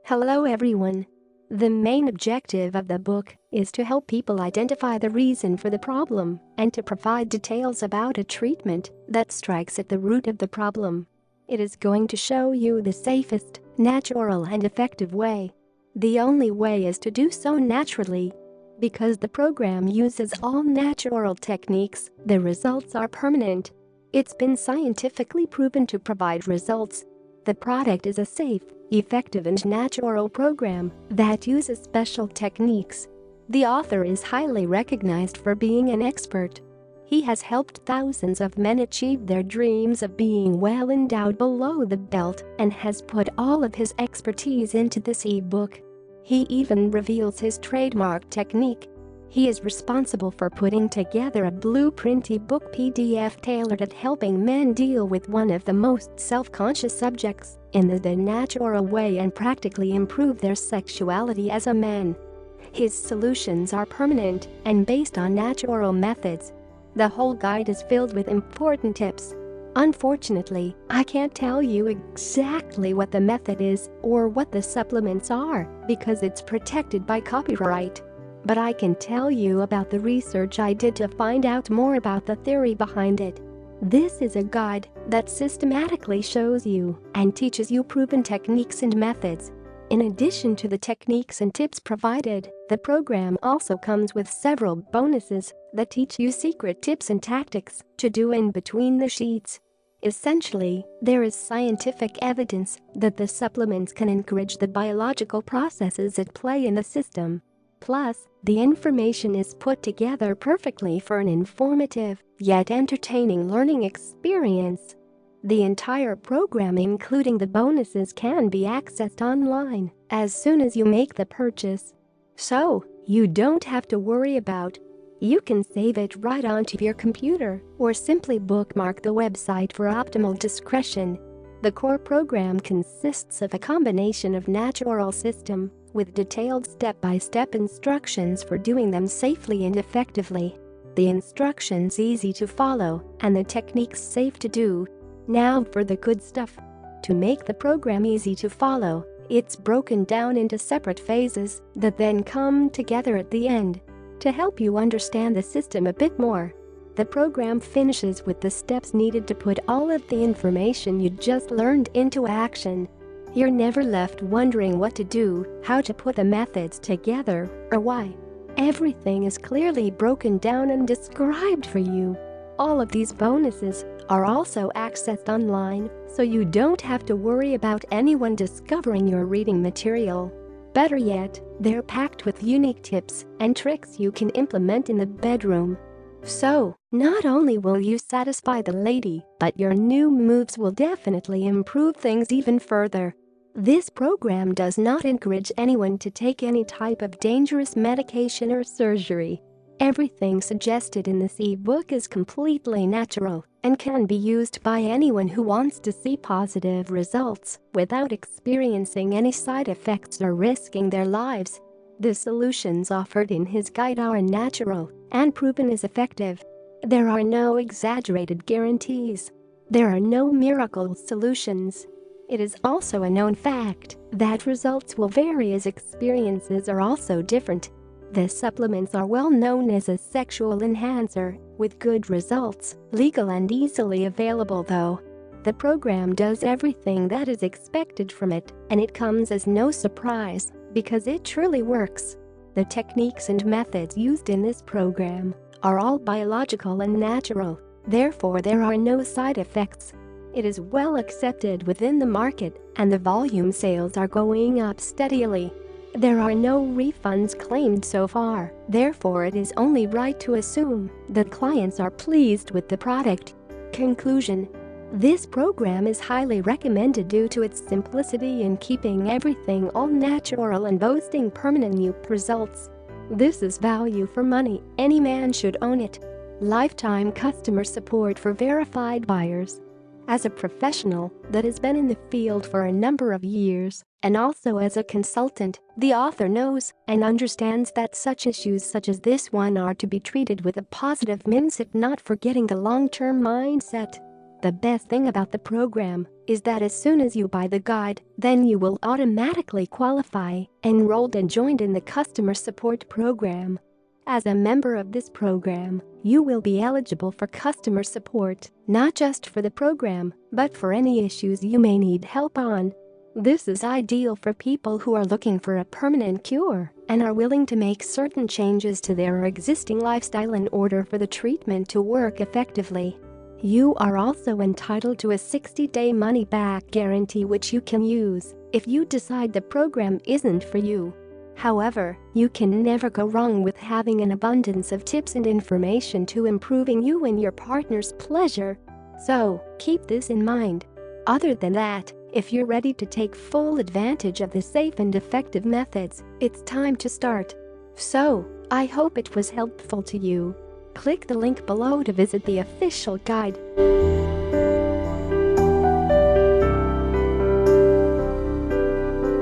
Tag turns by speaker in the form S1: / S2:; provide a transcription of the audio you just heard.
S1: Hello everyone. The main objective of the book is to help people identify the reason for the problem and to provide details about a treatment that strikes at the root of the problem. It is going to show you the safest, natural and effective way. The only way is to do so naturally. Because the program uses all natural techniques, the results are permanent. It's been scientifically proven to provide results. The product is a safe, effective and natural program that uses special techniques. The author is highly recognized for being an expert. He has helped thousands of men achieve their dreams of being well endowed below the belt and has put all of his expertise into this e-book. He even reveals his trademark technique. He is responsible for putting together a blueprint e-book PDF tailored at helping men deal with one of the most self-conscious subjects in the natural way and practically improve their sexuality as a man. His solutions are permanent and based on natural methods. The whole guide is filled with important tips. Unfortunately, I can't tell you exactly what the method is or what the supplements are because it's protected by copyright. But I can tell you about the research I did to find out more about the theory behind it. This is a guide that systematically shows you and teaches you proven techniques and methods. In addition to the techniques and tips provided, the program also comes with several bonuses that teach you secret tips and tactics to do in between the sheets. Essentially, there is scientific evidence that the supplements can encourage the biological processes at play in the system. Plus, the information is put together perfectly for an informative, yet entertaining learning experience. The entire program, including the bonuses, can be accessed online as soon as you make the purchase. So, you don't have to worry about. You can save it right onto your computer or simply bookmark the website for optimal discretion. The core program consists of a combination of natural system with detailed step-by-step instructions for doing them safely and effectively. The instructions easy to follow and the techniques safe to do. Now for the good stuff. To make the program easy to follow, it's broken down into separate phases that then come together at the end. To help you understand the system a bit more, the program finishes with the steps needed to put all of the information you just learned into action. You're never left wondering what to do, how to put the methods together, or why. Everything is clearly broken down and described for you. All of these bonuses are also accessed online, so you don't have to worry about anyone discovering your reading material. Better yet, they're packed with unique tips and tricks you can implement in the bedroom. So, not only will you satisfy the lady, but your new moves will definitely improve things even further. This program does not encourage anyone to take any type of dangerous medication or surgery. Everything suggested in this e-book is completely natural and can be used by anyone who wants to see positive results without experiencing any side effects or risking their lives. The solutions offered in his guide are natural and proven as effective. There are no exaggerated guarantees. There are no miracle solutions. It is also a known fact that results will vary as experiences are also different. The supplements are well known as a sexual enhancer, with good results, legal and easily available though. The program does everything that is expected from it, and it comes as no surprise, because it truly works. The techniques and methods used in this program are all biological and natural, therefore there are no side effects. It is well accepted within the market, and the volume sales are going up steadily. There are no refunds claimed so far, therefore it is only right to assume that clients are pleased with the product. Conclusion: this program is highly recommended due to its simplicity in keeping everything all natural and boasting permanent new results. This is value for money. Any man should own it. Lifetime customer support for verified buyers. As a professional that has been in the field for a number of years, and also as a consultant, the author knows and understands that such issues such as this one are to be treated with a positive mindset, not forgetting the long-term mindset. The best thing about the program is that as soon as you buy the guide, then you will automatically qualify, enrolled and joined in the customer support program. As a member of this program, you will be eligible for customer support, not just for the program, but for any issues you may need help on. This is ideal for people who are looking for a permanent cure and are willing to make certain changes to their existing lifestyle in order for the treatment to work effectively. You are also entitled to a 60-day money-back guarantee which you can use if you decide the program isn't for you. However, you can never go wrong with having an abundance of tips and information to improving you and your partner's pleasure. So, keep this in mind. Other than that, if you're ready to take full advantage of the safe and effective methods, it's time to start. So, I hope it was helpful to you. Click the link below to visit the official guide.